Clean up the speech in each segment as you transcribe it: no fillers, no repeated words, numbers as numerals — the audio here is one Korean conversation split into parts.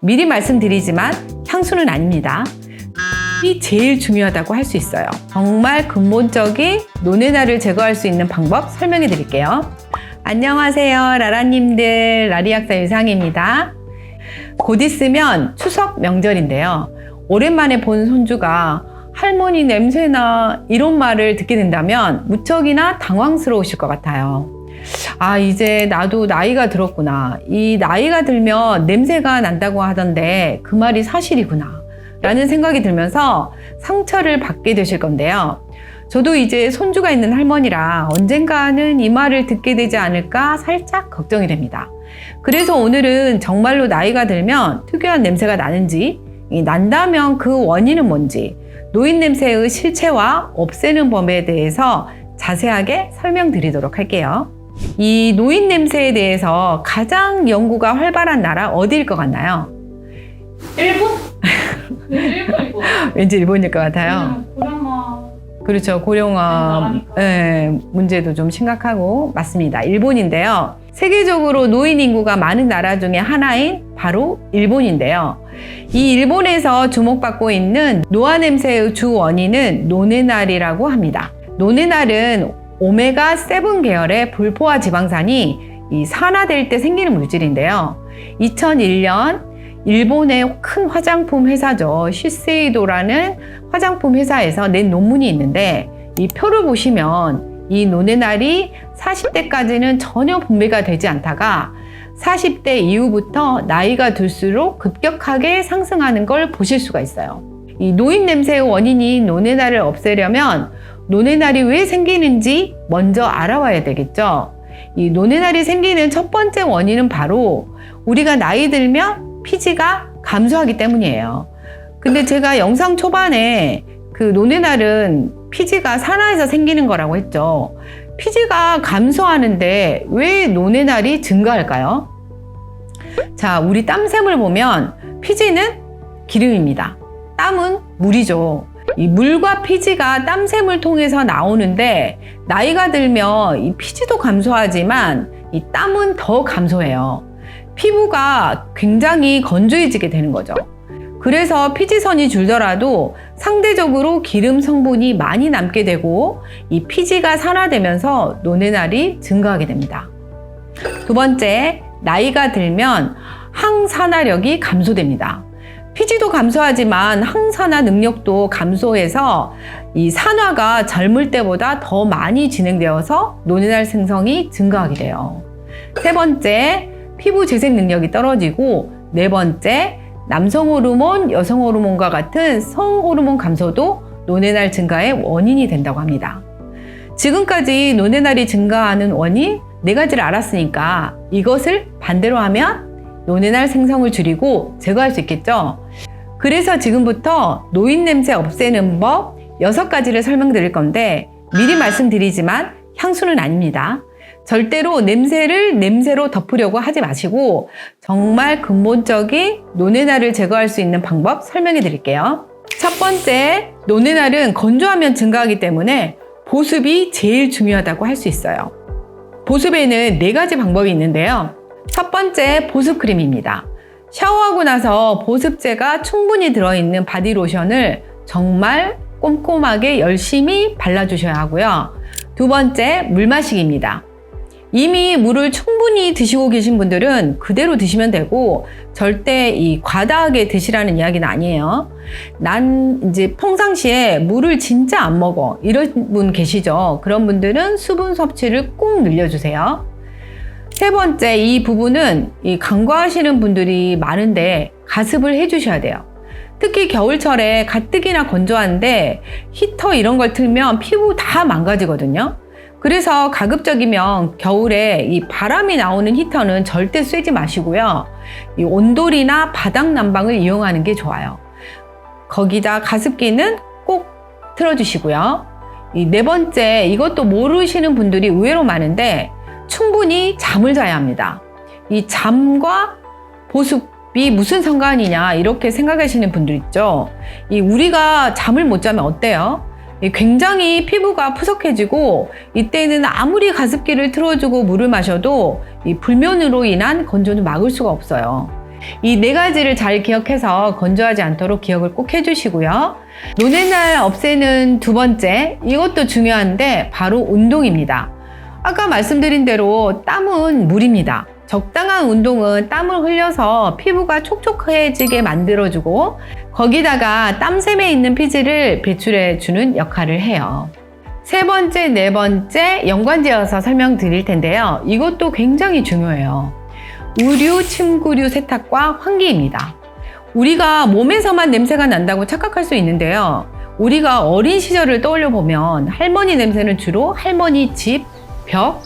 미리 말씀드리지만 향수는 아닙니다. 이 제일 중요하다고 할 수 있어요. 정말 근본적인 노네나를 제거할 수 있는 방법 설명해 드릴게요. 안녕하세요, 라라님들. 라리약사 유상입니다. 곧 있으면 추석 명절인데요. 오랜만에 본 손주가 할머니 냄새나 이런 말을 듣게 된다면 무척이나 당황스러우실 것 같아요. 아, 이제 나도 나이가 들었구나. 이 나이가 들면 냄새가 난다고 하던데 그 말이 사실이구나 라는 생각이 들면서 상처를 받게 되실 건데요. 저도 이제 손주가 있는 할머니라 언젠가는 이 말을 듣게 되지 않을까 살짝 걱정이 됩니다. 그래서 오늘은 정말로 나이가 들면 특유한 냄새가 나는지, 난다면 그 원인은 뭔지, 노인 냄새의 실체와 없애는 법에 대해서 자세하게 설명드리도록 할게요. 이 노인 냄새에 대해서 가장 연구가 활발한 나라 어디일 것 같나요? 일본? 일본일 것 같아요. 왠지 일본일 것 같아요. 고령화. 그렇죠. 고령화 문제도 좀 심각하고 맞습니다. 일본인데요. 세계적으로 노인 인구가 많은 나라 중에 하나인 바로 일본인데요. 이 일본에서 주목받고 있는 노화 냄새의 주 원인은 노네날이라고 합니다. 노네날은 오메가7 계열의 불포화 지방산이 산화될 때 생기는 물질인데요. 2001년 일본의 큰 화장품 회사죠. 시세이도라는 화장품 회사에서 낸 논문이 있는데 이 표를 보시면 이 노네날이 40대까지는 전혀 분비가 되지 않다가 40대 이후부터 나이가 들수록 급격하게 상승하는 걸 보실 수가 있어요. 이 노인 냄새의 원인인 노네날을 없애려면 노네날이 왜 생기는지 먼저 알아와야 되겠죠. 이 노네날이 생기는 첫 번째 원인은 바로 우리가 나이 들면 피지가 감소하기 때문이에요. 근데 제가 영상 초반에 그 노네날은 피지가 산화해서 생기는 거라고 했죠. 피지가 감소하는데 왜 노네날이 증가할까요? 자, 우리 땀샘을 보면 피지는 기름입니다. 땀은 물이죠. 이 물과 피지가 땀샘을 통해서 나오는데 나이가 들면 이 피지도 감소하지만 이 땀은 더 감소해요. 피부가 굉장히 건조해지게 되는 거죠. 그래서 피지선이 줄더라도 상대적으로 기름 성분이 많이 남게 되고 이 피지가 산화되면서 노네날이 증가하게 됩니다. 두 번째, 나이가 들면 항산화력이 감소됩니다. 피지도 감소하지만 항산화 능력도 감소해서 이 산화가 젊을 때보다 더 많이 진행되어서 노네날 생성이 증가하게 돼요. 세 번째, 피부 재생 능력이 떨어지고, 네 번째, 남성 호르몬, 여성 호르몬과 같은 성호르몬 감소도 노네날 증가의 원인이 된다고 합니다. 지금까지 노네날이 증가하는 원인 4가지를 알았으니까 이것을 반대로 하면 노네날 생성을 줄이고 제거할 수 있겠죠? 그래서 지금부터 노인 냄새 없애는 법 6가지를 설명드릴 건데 미리 말씀드리지만 향수는 아닙니다. 절대로 냄새를 냄새로 덮으려고 하지 마시고 정말 근본적인 노네날을 제거할 수 있는 방법 설명해 드릴게요. 첫 번째, 노네날은 건조하면 증가하기 때문에 보습이 제일 중요하다고 할 수 있어요. 보습에는 4가지 방법이 있는데요. 첫 번째, 보습크림입니다. 샤워하고 나서 보습제가 충분히 들어있는 바디로션을 정말 꼼꼼하게 열심히 발라주셔야 하고요. 두 번째, 물 마시기입니다. 이미 물을 충분히 드시고 계신 분들은 그대로 드시면 되고 절대 과다하게 드시라는 이야기는 아니에요. 난 이제 평상시에 물을 진짜 안 먹어 이런 분 계시죠. 그런 분들은 수분 섭취를 꼭 늘려주세요. 세 번째, 이 부분은 간과하시는 분들이 많은데 가습을 해주셔야 돼요. 특히 겨울철에 가뜩이나 건조한데 히터 이런 걸 틀면 피부 다 망가지거든요. 그래서 가급적이면 겨울에 이 바람이 나오는 히터는 절대 쐬지 마시고요. 이 온돌이나 바닥 난방을 이용하는 게 좋아요. 거기다 가습기는 꼭 틀어주시고요. 네 번째, 이것도 모르시는 분들이 의외로 많은데 충분히 잠을 자야 합니다. 이 잠과 보습이 무슨 상관이냐 이렇게 생각하시는 분들 있죠. 우리가 잠을 못 자면 어때요? 굉장히 피부가 푸석해지고 이때는 아무리 가습기를 틀어주고 물을 마셔도 이 불면으로 인한 건조는 막을 수가 없어요. 이 네 가지를 잘 기억해서 건조하지 않도록 기억을 꼭 해주시고요. 노네날 없애는 두 번째, 이것도 중요한데 바로 운동입니다. 아까 말씀드린 대로 땀은 물입니다. 적당한 운동은 땀을 흘려서 피부가 촉촉해지게 만들어주고 거기다가 땀샘에 있는 피지를 배출해주는 역할을 해요. 세 번째, 네 번째 연관지어서 설명드릴 텐데요. 이것도 굉장히 중요해요. 의류, 침구류 세탁과 환기입니다. 우리가 몸에서만 냄새가 난다고 착각할 수 있는데요. 우리가 어린 시절을 떠올려 보면 할머니 냄새는 주로 할머니 집, 벽,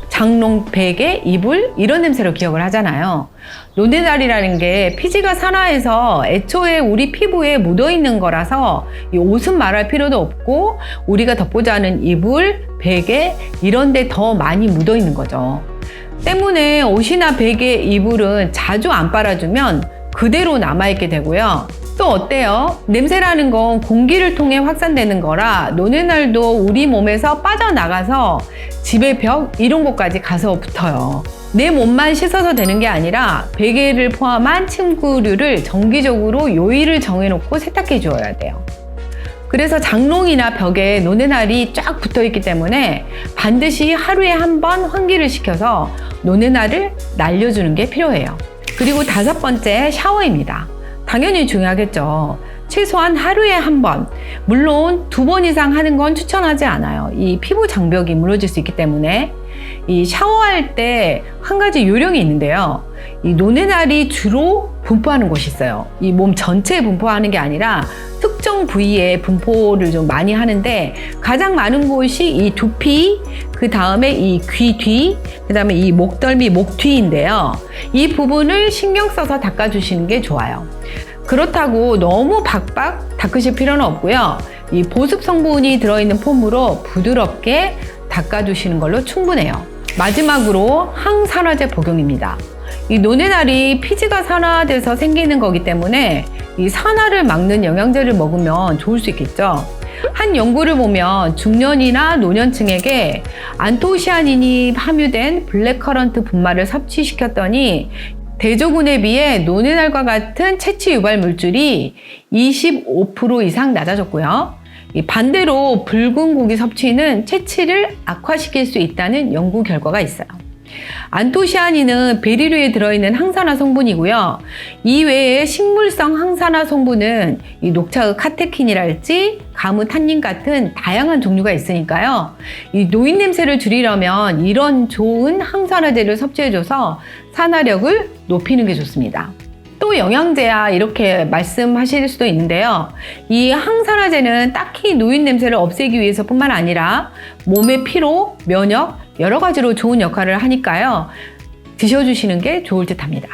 장롱, 베개, 이불 이런 냄새로 기억을 하잖아요. 노네날이라는 게 피지가 산화해서 애초에 우리 피부에 묻어있는 거라서 이 옷은 말할 필요도 없고 우리가 덮고자 하는 이불, 베개 이런 데 더 많이 묻어있는 거죠. 때문에 옷이나 베개, 이불은 자주 안 빨아주면 그대로 남아있게 되고요. 또 어때요? 냄새라는 건 공기를 통해 확산되는 거라 노네날도 우리 몸에서 빠져나가서 집의 벽 이런 곳까지 가서 붙어요. 내 몸만 씻어서 되는 게 아니라 베개를 포함한 침구류를 정기적으로 요일을 정해놓고 세탁해 주어야 돼요. 그래서 장롱이나 벽에 노네날이 쫙 붙어 있기 때문에 반드시 하루에 한 번 환기를 시켜서 노네날을 날려주는 게 필요해요. 그리고 다섯 번째, 샤워입니다. 당연히 중요하겠죠. 최소한 하루에 한 번, 물론 2번 이상 하는 건 추천하지 않아요. 이 피부 장벽이 무너질 수 있기 때문에. 이 샤워할 때 한 가지 요령이 있는데요. 이 노네날이 주로 분포하는 곳이 있어요. 이 몸 전체에 분포하는 게 아니라 특정 부위에 분포를 좀 많이 하는데 가장 많은 곳이 이 두피, 그 다음에 이 귀 뒤, 그 다음에 이 목덜미, 목 뒤인데요. 이 부분을 신경 써서 닦아주시는 게 좋아요. 그렇다고 너무 박박 닦으실 필요는 없고요. 이 보습 성분이 들어있는 폼으로 부드럽게 닦아주시는 걸로 충분해요. 마지막으로 항산화제 복용입니다. 이 노네날이 피지가 산화돼서 생기는 거기 때문에 이 산화를 막는 영양제를 먹으면 좋을 수 있겠죠. 한 연구를 보면 중년이나 노년층에게 안토시아닌이 함유된 블랙커런트 분말을 섭취시켰더니 대조군에 비해 노네날과 같은 채취 유발 물질이 25% 이상 낮아졌고요. 반대로 붉은 고기 섭취는 채취를 악화시킬 수 있다는 연구 결과가 있어요. 안토시아닌은 베리류에 들어있는 항산화 성분이고요. 이 외에 식물성 항산화 성분은 이 녹차의 카테킨이랄지 가무 탄닌 같은 다양한 종류가 있으니까요. 이 노인 냄새를 줄이려면 이런 좋은 항산화제를 섭취해줘서 산화력을 높이는 게 좋습니다. 또 영양제야 이렇게 말씀하실 수도 있는데요. 이 항산화제는 딱히 노인 냄새를 없애기 위해서뿐만 아니라 몸의 피로, 면역 여러 가지로 좋은 역할을 하니까요. 드셔주시는 게 좋을 듯 합니다.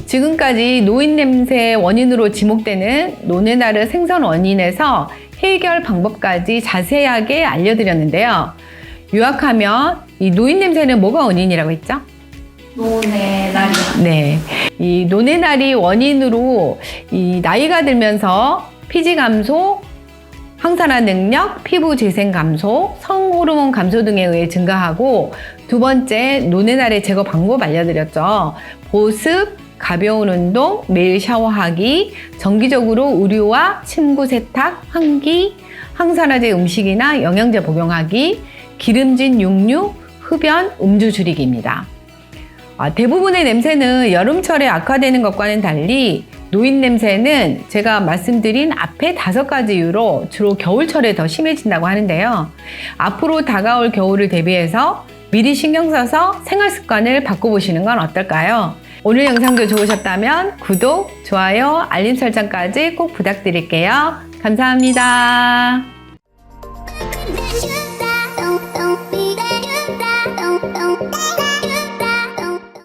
지금까지 노인 냄새의 원인으로 지목되는 노네날의 생선 원인에서 해결 방법까지 자세하게 알려드렸는데요. 요약하면 이 노인 냄새는 뭐가 원인이라고 했죠? 노네날이요. 네. 이 노네날이 원인으로 이 나이가 들면서 피지 감소, 항산화 능력, 피부 재생 감소, 성호르몬 감소 등에 의해 증가하고 두 번째 노네날의 제거 방법 알려드렸죠. 보습, 가벼운 운동, 매일 샤워하기, 정기적으로 의류와 침구 세탁, 환기, 항산화제 음식이나 영양제 복용하기, 기름진 육류, 흡연, 음주 줄이기입니다. 대부분의 냄새는 여름철에 악화되는 것과는 달리 노인 냄새는 제가 말씀드린 앞에 5가지 이유로 주로 겨울철에 더 심해진다고 하는데요. 앞으로 다가올 겨울을 대비해서 미리 신경 써서 생활 습관을 바꿔보시는 건 어떨까요? 오늘 영상도 좋으셨다면 구독, 좋아요, 알림 설정까지 꼭 부탁드릴게요. 감사합니다.